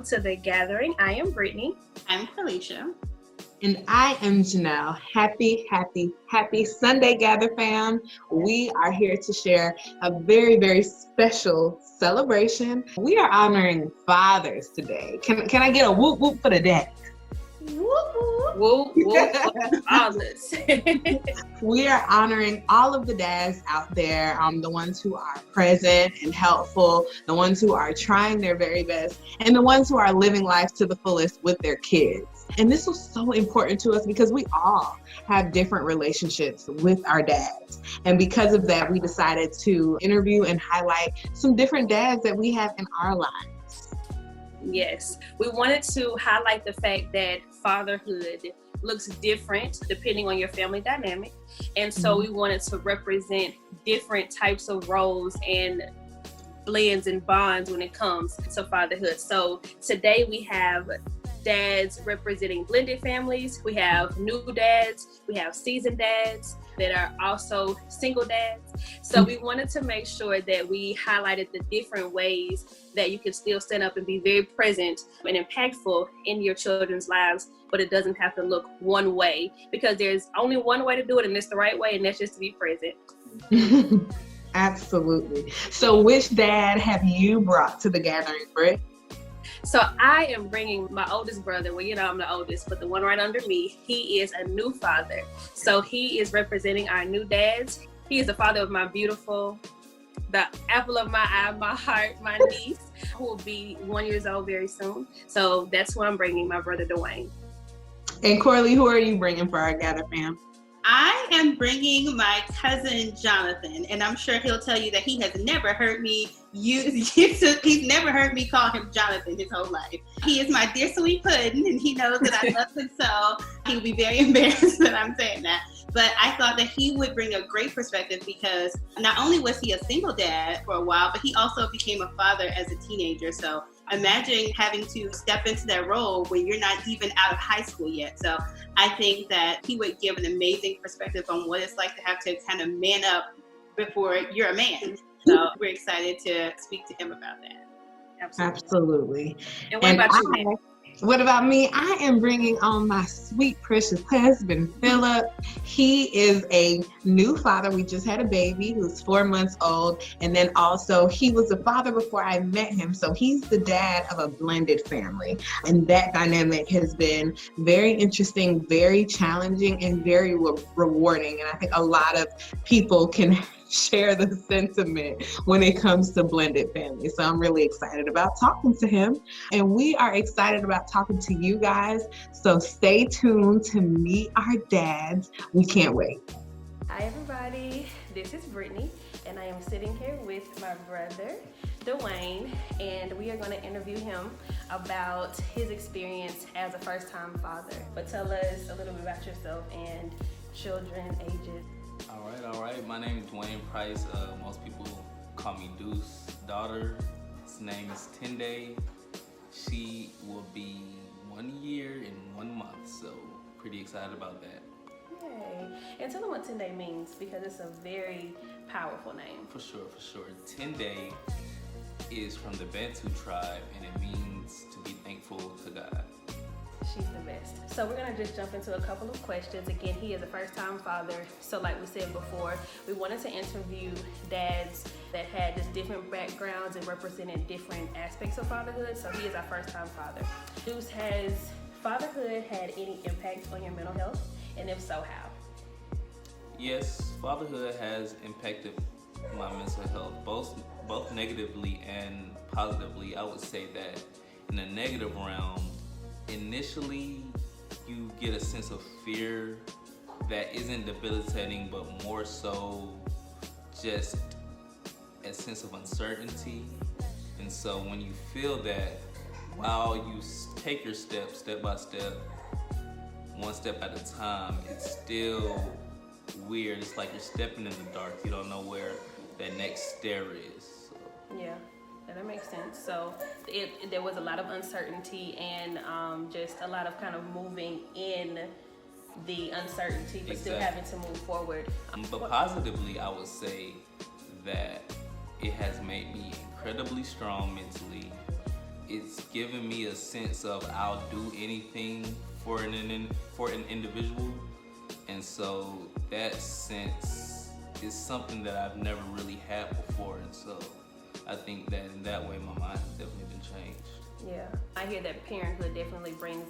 welcome to The Gathering. I am Brittany. I'm Felicia. And I am Janelle. Happy Sunday, Gather fam. We are here to share a very, very special celebration. We are honoring fathers today. Can I get a whoop whoop for the dad? Whoop whoop whoop fathers. We are honoring all of the dads out there, the ones who are present and helpful, the ones who are trying their very best, and the ones who are living life to the fullest with their kids. And this was so important to us because we all have different relationships with our dads. And because of that, we decided to interview and highlight some different dads that we have in our lives. Yes, we wanted to highlight the fact that fatherhood looks different depending on your family dynamic. And so we wanted to represent different types of roles and blends and bonds when it comes to fatherhood. So today we have dads representing blended families. We have new dads. We have seasoned dads that are also single dads. So we wanted to make sure that we highlighted the different ways that you can still stand up and be very present and impactful in your children's lives, but it doesn't have to look one way, because there's only one way to do it, and it's the right way, and that's just to be present. Absolutely. So which dad have you brought to the gathering, Britt? So I am bringing my oldest brother. Well, I'm the oldest, but the one right under me, he is a new father. So he is representing our new dads. He is the father of my beautiful, the apple of my eye, my heart, my niece, who will be 1 year old very soon. So that's who I'm bringing, my brother Dwayne. And Corley, who are you bringing for our gather fam? I am bringing my cousin Jonathan, and I'm sure he'll tell you that he has never heard me he's never heard me call him Jonathan his whole life. He is my dear sweet pudding, and he knows that I love him, so he would be very embarrassed that I'm saying that. But I thought that he would bring a great perspective, because not only was he a single dad for a while, but he also became a father as a teenager. So imagine having to step into that role when you're not even out of high school yet. So I think that he would give an amazing perspective on what it's like to have to kind of man up before you're a man. So we're excited to speak to him about that. Absolutely. And what about you, man? What about me? I am bringing on my sweet, precious husband, Philip. He is a new father. We just had a baby who's 4 months old. And then also he was a father before I met him. So he's the dad of a blended family. And that dynamic has been very interesting, very challenging, and very rewarding. And I think a lot of people can share the sentiment when it comes to blended families. So I'm really excited about talking to him, and we are excited about talking to you guys. So stay tuned to meet our dads. We can't wait. Hi everybody, this is Brittany, and I am sitting here with my brother Dwayne, and we are going to interview him about his experience as a first-time father. But tell us a little bit about yourself and children ages. All right. My name is Dwayne Price. Most people call me Deuce. Daughter, his name is Tende. She will be 1 year and 1 month, so pretty excited about that. Yay. And tell them what Tende means, because it's a very powerful name. For sure. Tende is from the Bantu tribe, and it means to be thankful to God. She's the best. So we're gonna just jump into a couple of questions. Again, he is a first-time father. So like we said before, we wanted to interview dads that had just different backgrounds and represented different aspects of fatherhood. So he is our first-time father. Deuce, has fatherhood had any impact on your mental health? And if so, how? Yes, fatherhood has impacted my mental health, both negatively and positively. I would say that in the negative realm, initially, you get a sense of fear that isn't debilitating, but more so just a sense of uncertainty. And so when you feel that, while you take your steps, step by step, one step at a time, it's still weird. It's like you're stepping in the dark. You don't know where that next stair is. So. Yeah. That makes sense. So there was a lot of uncertainty and just a lot of kind of moving in the uncertainty, but still having to move forward. But positively, I would say that it has made me incredibly strong mentally. it's given me a sense of I'll do anything for an individual, and so that sense is something that I've never really had before, and so I think that in that way my mind has definitely been changed. Yeah, I hear that parenthood definitely brings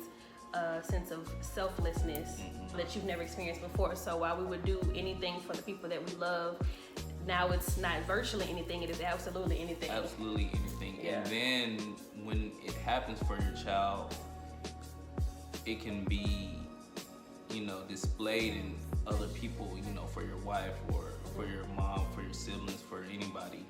a sense of selflessness that you've never experienced before. So while we would do anything for the people that we love, now it's not virtually anything, it is absolutely anything. Absolutely anything. Yeah. And then when it happens for your child, it can be, displayed in other people, for your wife or for your mom, for your siblings, for anybody.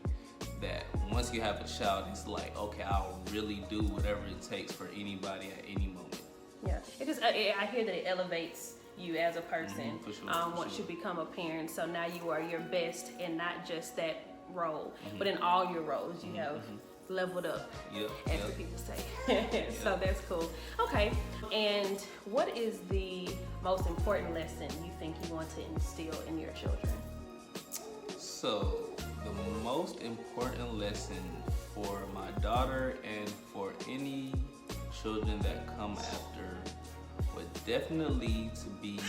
That once you have a child, it's like, okay, I'll really do whatever it takes for anybody at any moment. Yeah, it just I hear that it elevates you as a person For sure. once you become a parent. So now you are your best in not just that role, but in all your roles. You have leveled up, as the people say. So that's cool. Okay, and what is the most important lesson you think you want to instill in your children? So the most important lesson for my daughter and for any children that come after would definitely to be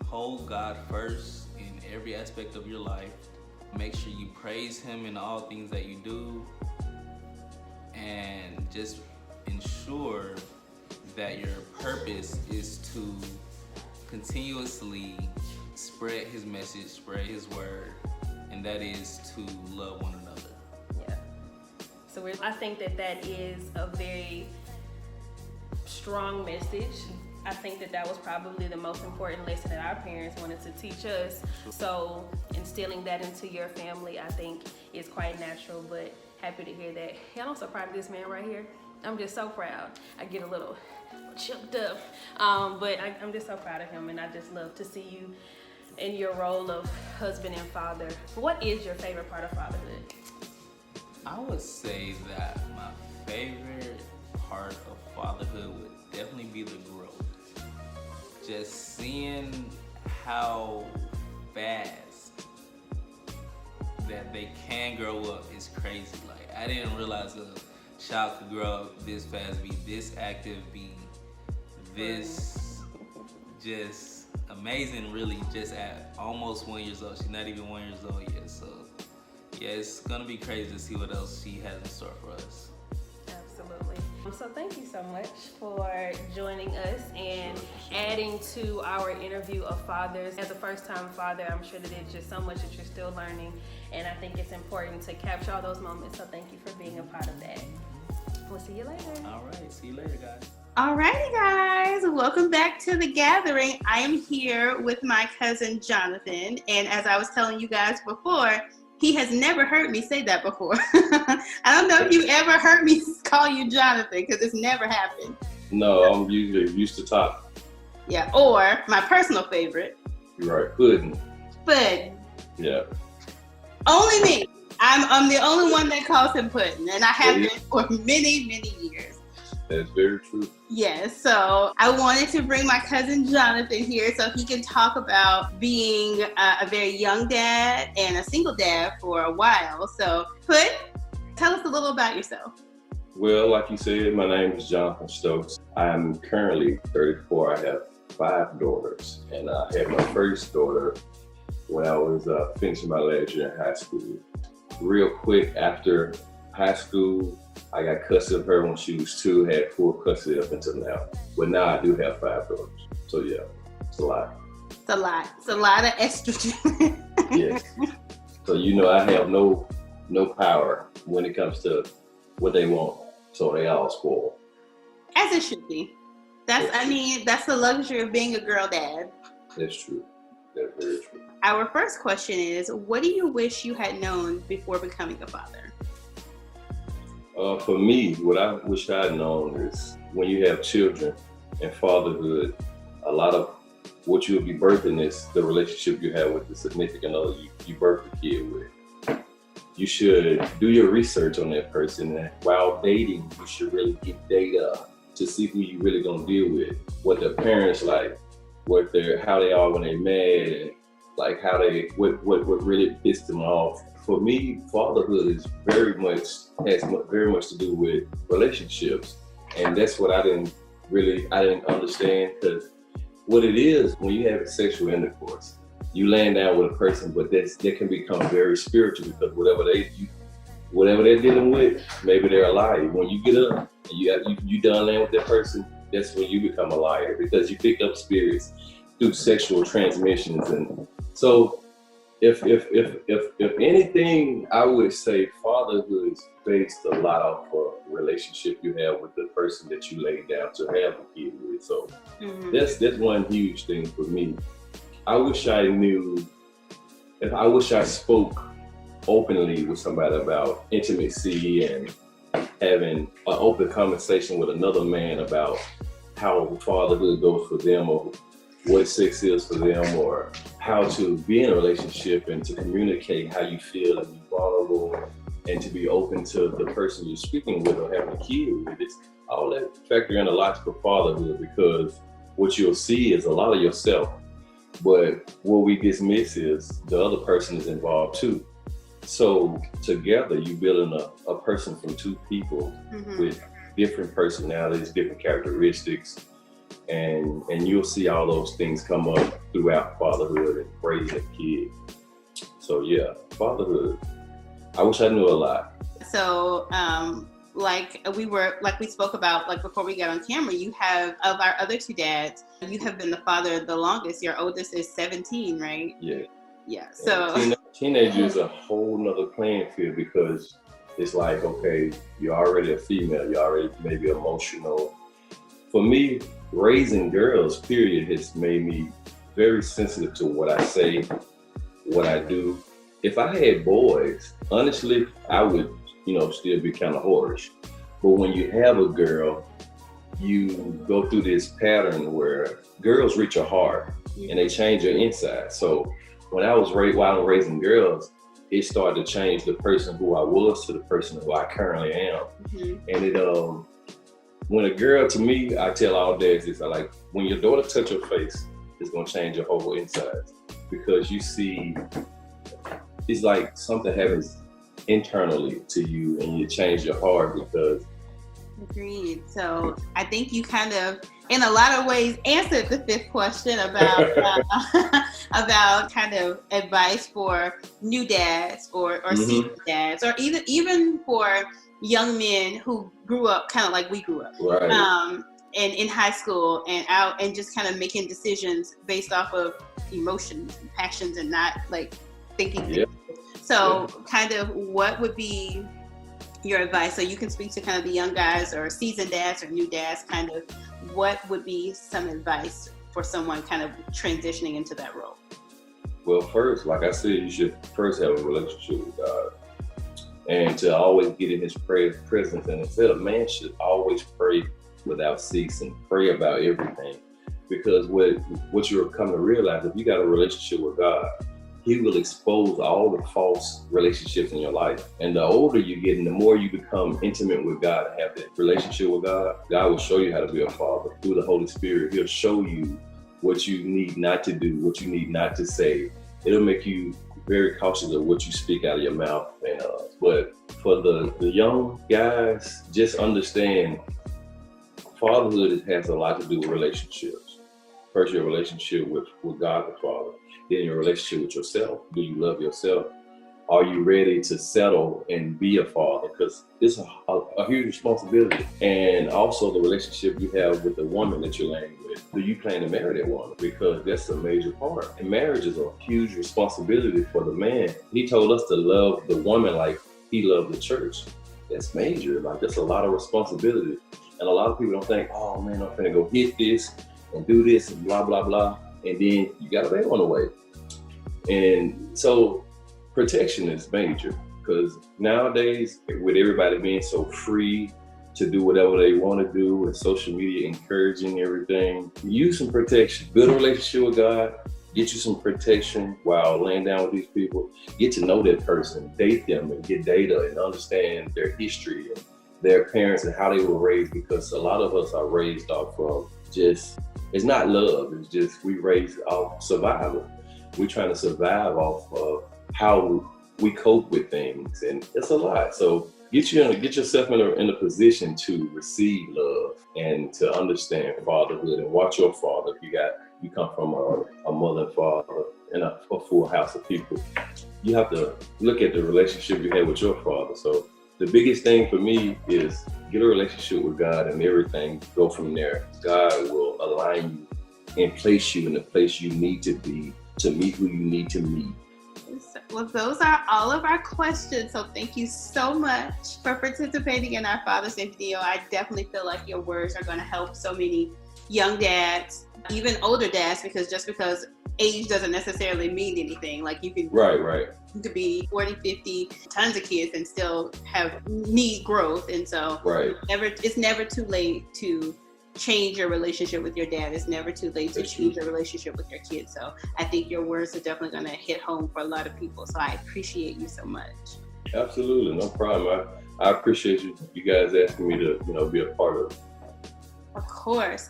hold God first in every aspect of your life. Make sure you praise Him in all things that you do, and just ensure that your purpose is to continuously spread His message, spread His word, and that is to love one another. Yeah. So I think that is a very strong message. I think that was probably the most important lesson that our parents wanted to teach us. So instilling that into your family, I think, is quite natural, but happy to hear that. I'm so proud of this man right here. I'm just so proud. I get a little choked up, but I'm just so proud of him, and I just love to see you in your role of husband and father. What is your favorite part of fatherhood? I would say that my favorite part of fatherhood would definitely be the growth. Just seeing how fast that they can grow up is crazy. Like, I didn't realize a child could grow up this fast, be this active, be this just amazing, really, just at almost 1 year old. She's not even 1 year old yet, so yeah, it's gonna be crazy to see what else she has in store for us. Absolutely. So thank you so much for joining us and adding to our interview of fathers. As a first-time father, I'm sure that it's just so much that you're still learning, and I think it's important to capture all those moments, so thank you for being a part of that. We'll see you later. All right, see you later, guys. Alrighty, guys, welcome back to the gathering. I am here with my cousin Jonathan, and as I was telling you guys before, he has never heard me say that before. I don't know if you ever heard me call you Jonathan, because it's never happened. No, I'm usually used to talk. Yeah, or my personal favorite. You're right, pudding. Puddin'. Yeah. Only me. I'm the only one that calls him Puddin', and I have been for many, many years. That's very true. Yes, so I wanted to bring my cousin Jonathan here so he can talk about being a very young dad and a single dad for a while. So, Puddin', tell us a little about yourself. Well, like you said, my name is Jonathan Stokes. I'm currently 34. I have 5 daughters, and I had my first daughter when I was finishing my last year in high school. Real quick after high school, I got custody of her when she was 2, had full custody up until now. But now I do have 5 daughters. So yeah, it's a lot. It's a lot. It's a lot of estrogen. Yes. So I have no power when it comes to what they want. So they all spoil. As it should be. That's the luxury of being a girl dad. That's true. That's very true. Our first question is, what do you wish you had known before becoming a father? For me, what I wish I had known is when you have children and fatherhood, a lot of what you'll be birthing is the relationship you have with the significant other you birth the kid with. You should do your research on that person. And while dating, you should really get data to see who you really gonna deal with, what their parents like, how they are when they're mad, and like how what really pissed them off. For me, fatherhood is very much to do with relationships, and that's what I didn't understand, because what it is when you have sexual intercourse, you laying down with a person, but that can become very spiritual, because whatever they're dealing with, maybe they're a liar. When you get up and you done laying with that person, that's when you become a liar, because you pick up spirits through sexual transmissions. And so if anything, I would say fatherhood is based a lot off a relationship you have with the person that you lay down to have a kid with. So that's one huge thing for me. I wish I spoke openly with somebody about intimacy and having an open conversation with another man about how fatherhood goes for them, or what sex is for them, or how to be in a relationship and to communicate how you feel and be vulnerable and to be open to the person you're speaking with or having a kid with. It's all that factor in a lot for fatherhood, because what you'll see is a lot of yourself, but what we dismiss is the other person is involved too. So together you building a person from two people with different personalities, different characteristics, and you'll see all those things come up throughout fatherhood and raising a kid. So yeah, fatherhood. I wish I knew a lot. So like we spoke about, like before we got on camera, you have, of our other two dads, you have been the father the longest. Your oldest is 17, right? Yeah. So teenager is a whole nother playing field, because it's like, okay, you're already a female, you're already maybe emotional. For me, raising girls, period, has made me very sensitive to what I say, what I do. If I had boys, honestly, I would, still be kind of whorish. But when you have a girl, you go through this pattern where girls reach your heart and they change your inside. So when I was raising girls, it started to change the person who I was to the person who I currently am. And when a girl, to me, I tell all dads this, I like, when your daughter touch your face, it's gonna change your whole inside, because you see, it's like something happens internally to you and you change your heart. Because agreed. So I think you kind of, in a lot of ways, answered the fifth question about about kind of advice for new dads or senior dads, or even for young men who grew up kind of like we grew up, right. And in high school and out, and just kind of making decisions based off of emotions and passions and not like thinking. So kind of what would be your advice? So you can speak to kind of the young guys or seasoned dads or new dads, kind of what would be some advice for someone kind of transitioning into that role? Well, first, like I said, you should first have a relationship with God, and to always get in his presence. And instead, a man should always pray without ceasing, pray about everything. Because what you're coming to realize, if you got a relationship with God, he will expose all the false relationships in your life. And the older you get and the more you become intimate with God and have that relationship with God, God will show you how to be a father through the Holy Spirit. He'll show you what you need not to do, what you need not to say. It'll make you very cautious of what you speak out of your mouth. But for the young guys, just understand fatherhood has a lot to do with relationships. First, your relationship with God the Father. Then your relationship with yourself. Do you love yourself? Are you ready to settle and be a father? Because it's a huge responsibility. And also the relationship you have with the woman that you're laying with. Do you plan to marry that woman? Because that's a major part. And marriage is a huge responsibility for the man. He told us to love the woman like he loved the church. That's major. Like, that's a lot of responsibility. And a lot of people don't think, oh man, I'm gonna go hit this and do this and blah, blah, blah. And then you got a baby on the way. And so protection is major, because nowadays, with everybody being so free to do whatever they want to do, and social media encouraging everything, use some protection. Build a relationship with God, get you some protection while laying down with these people. Get to know that person, date them, and get data and understand their history and their parents and how they were raised, because a lot of us are raised off of just, it's not love, it's just we raised off survival. we're trying to survive off of how we cope with things, and it's a lot. So get yourself in a position to receive love and to understand fatherhood and watch your father. You come from a mother and father in a full house of people. You have to look at the relationship you have with your father. So the biggest thing for me is get a relationship with God, and everything go from there. God will align you and place you in the place you need to be to meet who you need to meet. Well, those are all of our questions. So thank you so much for participating in our Father's Day video. I definitely feel like your words are going to help so many young dads, even older dads, because age doesn't necessarily mean anything. Like you can you could be 40, 50, tons of kids and still need growth. And so it's never too late to change your relationship with your dad. It's never too late to change your relationship with your kids. So I think your words are definitely going to hit home for a lot of people. So I appreciate you so much. Absolutely, no problem. I appreciate you guys asking me to be a part of it. Of course.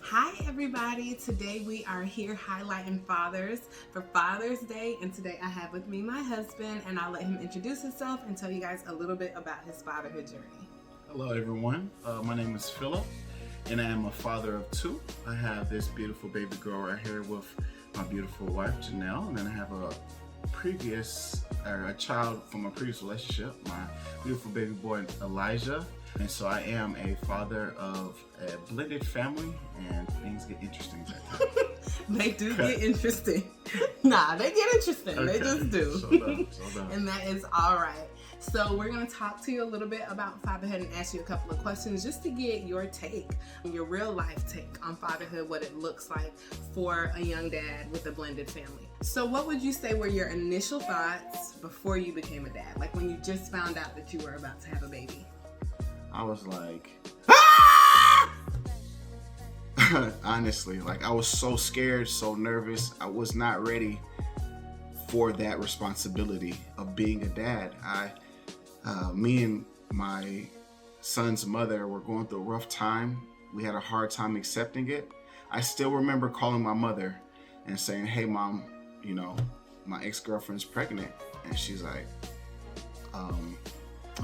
Hi everybody, today we are here highlighting fathers for Father's Day, and today I have with me my husband, and I'll let him introduce himself and tell you guys a little bit about his fatherhood journey. Hello everyone, my name is Philip and I am a father of two. I have this beautiful baby girl right here with my beautiful wife Janelle, and then I have a child from a previous relationship, my beautiful baby boy Elijah. And so I am a father of a blended family, and things get interesting that time. They do get interesting. They get interesting. Okay. They just do. So done. And that is all right. So we're going to talk to you a little bit about fatherhood and ask you a couple of questions just to get your take, your real life take on fatherhood, what it looks like for a young dad with a blended family. So what would you say were your initial thoughts before you became a dad? Like when you just found out that you were about to have a baby? I was like, honestly, like I was so scared, so nervous. I was not ready for that responsibility of being a dad. Me and my son's mother were going through a rough time. We had a hard time accepting it. I still remember calling my mother and saying, "Hey mom, my ex-girlfriend's pregnant." And she's like,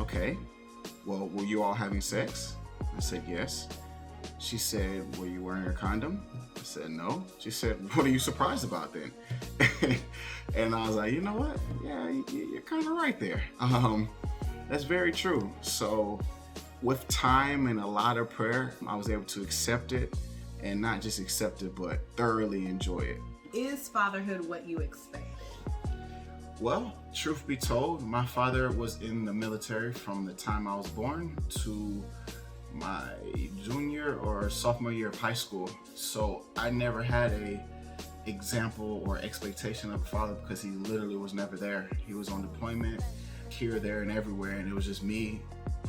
okay. Well, were you all having sex? I said, yes. She said, were you wearing a condom? I said, no. She said, what are you surprised about then? And I was like, you know what? Yeah, you're kind of right there. That's very true. So with time and a lot of prayer, I was able to accept it, and not just accept it, but thoroughly enjoy it. Is fatherhood what you expected? Well, truth be told, my father was in the military from the time I was born to my junior or sophomore year of high school. So I never had a example or expectation of a father because he literally was never there. He was on deployment here, there, and everywhere, and it was just me,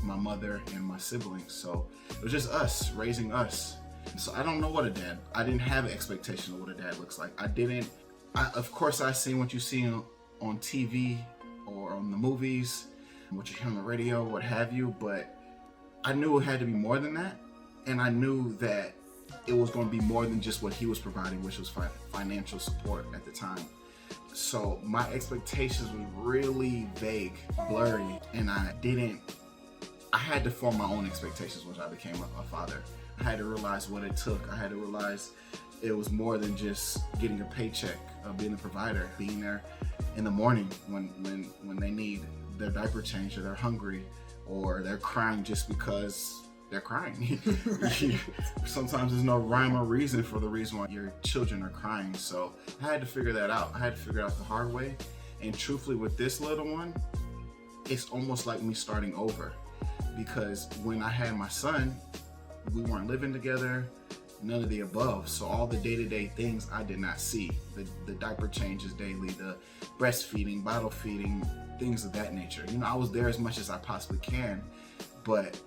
my mother, and my siblings. So it was just us, raising us. So I don't know what a dad, I didn't have an expectation of what a dad looks like. Of course I seen what you see on TV or on the movies, what you hear on the radio, what have you, but I knew it had to be more than that, and I knew that it was going to be more than just what he was providing, which was financial support at the time. So my expectations were really vague, blurry, and I had to form my own expectations once I became a father. I had to realize what it took. I had to realize it was more than just getting a paycheck, being a provider, being there in the morning when they need their diaper changed, or they're hungry, or they're crying just because they're crying. Sometimes there's no rhyme or reason for the reason why your children are crying. So I had to figure that out. I had to figure it out the hard way. And truthfully, with this little one, it's almost like me starting over, because when I had my son, we weren't living together, none of the above. So all the day-to-day things I did not see. The diaper changes daily, the breastfeeding, bottle feeding, things of that nature. I was there as much as I possibly can, but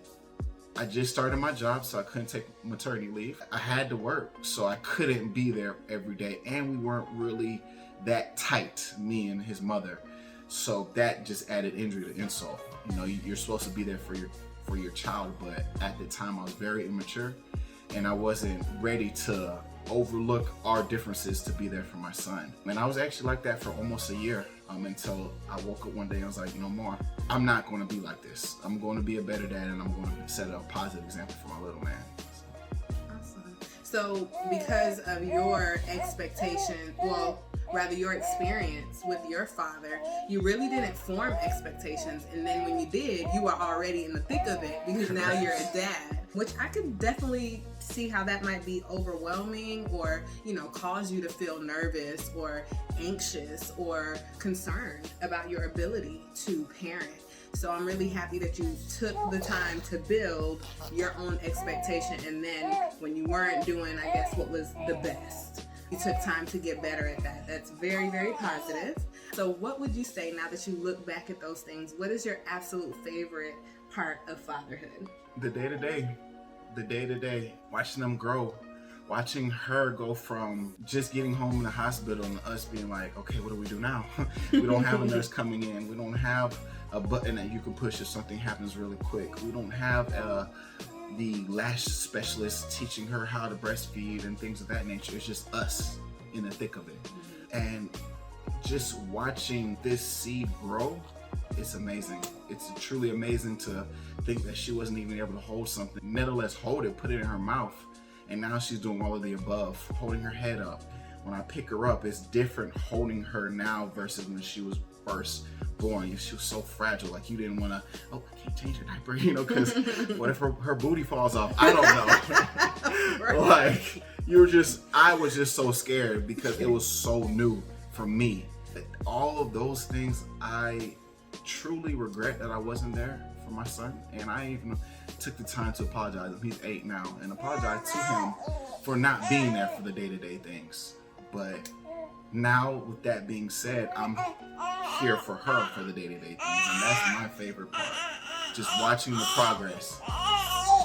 I just started my job, so I couldn't take maternity leave. I had to work, so I couldn't be there every day, and we weren't really that tight, me and his mother. So that just added injury to insult. You're supposed to be there for your child, but at the time I was very immature, and I wasn't ready to overlook our differences to be there for my son. And I was actually like that for almost a year, until I woke up one day and I was like, no more. I'm not going to be like this. I'm going to be a better dad, and I'm going to set a positive example for my little man. Awesome. So because of your expectation, well, rather your experience with your father, you really didn't form expectations. And then when you did, you were already in the thick of it because now you're a dad, which I could definitely see how that might be overwhelming or, cause you to feel nervous or anxious or concerned about your ability to parent. So I'm really happy that you took the time to build your own expectation, and then when you weren't doing, I guess, what was the best, you took time to get better at that. That's very, very positive. So what would you say now that you look back at those things? What is your absolute favorite part of fatherhood? The day-to-day, watching them grow, watching her go from just getting home in the hospital and us being like, okay, what do we do now? We don't have a nurse coming in. We don't have a button that you can push if something happens really quick. We don't have the lash specialist teaching her how to breastfeed and things of that nature. It's just us in the thick of it. And just watching this seed grow, it's amazing. It's truly amazing to think that she wasn't even able to hold something, nevertheless hold it, put it in her mouth, and now she's doing all of the above, holding her head up. When I pick her up, it's different holding her now versus when she was first born. She was so fragile, like you didn't want to, I can't change her diaper, because what if her booty falls off? I don't know. Right. Like, I was just so scared because it was so new for me. All of those things, I truly regret that I wasn't there for my son, and I even took the time to apologize. He's 8 now, and apologize to him for not being there for the day-to-day things. But now, with that being said, I'm here for her for the day-to-day things, and that's my favorite part. Just watching the progress.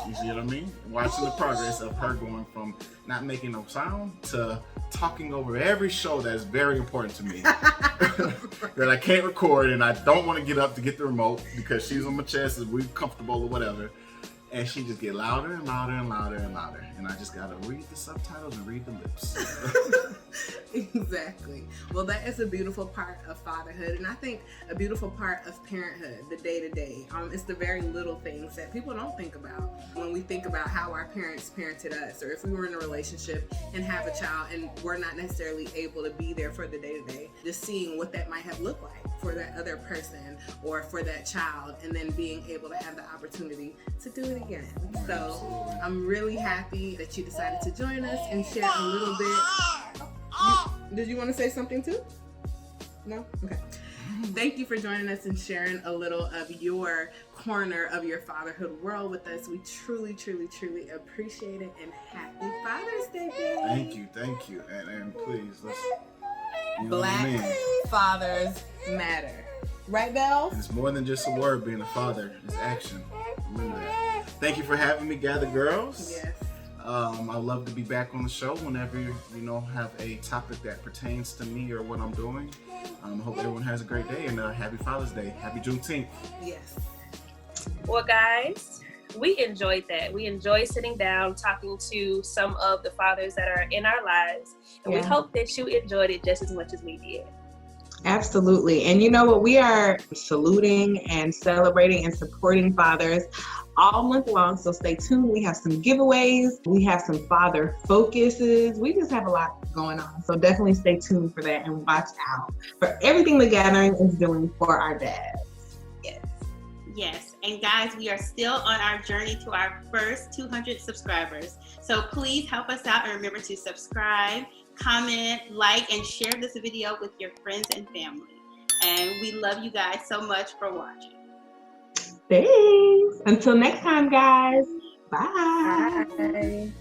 You see what I mean? Watching the progress of her going from not making no sound to talking over every show that's very important to me. That I can't record, and I don't want to get up to get the remote because she's on my chest and we're comfortable or whatever. And she just get louder and louder and louder and louder. And I just gotta read the subtitles and read the lips. Exactly. Well, that is a beautiful part of fatherhood, and I think a beautiful part of parenthood, the day-to-day. It's the very little things that people don't think about when we think about how our parents parented us, or if we were in a relationship and have a child and we're not necessarily able to be there for the day-to-day, just seeing what that might have looked like for that other person or for that child, and then being able to have the opportunity to do it again. So I'm really happy that you decided to join us and share a little bit. Did you want to say something too? No? Okay. Thank you for joining us and sharing a little of your corner of your fatherhood world with us. We truly, truly, truly appreciate it, and happy Father's Day, baby. Thank you. And please, let's, Black fathers matter. Right, Belle? It's more than just a word being a father. It's action. Remember that. Thank you for having me, Gather Girls. Yes. I'd love to be back on the show whenever you have a topic that pertains to me or what I'm doing. I hope everyone has a great day, and happy Father's Day. Happy Juneteenth. Yes. Well, guys, we enjoyed that. We enjoyed sitting down, talking to some of the fathers that are in our lives, and we hope that you enjoyed it just as much as we did. Absolutely. And you know what? We are saluting and celebrating and supporting fathers all month long. So stay tuned. We have some giveaways. We have some father focuses. We just have a lot going on. So definitely stay tuned for that and watch out for everything the Gathering is doing for our dads. Yes. And guys, we are still on our journey to our first 200 subscribers. So please help us out, and remember to subscribe, comment, like, and share this video with your friends and family. And we love you guys so much for watching. Thanks. Until next time, guys. Bye. Bye.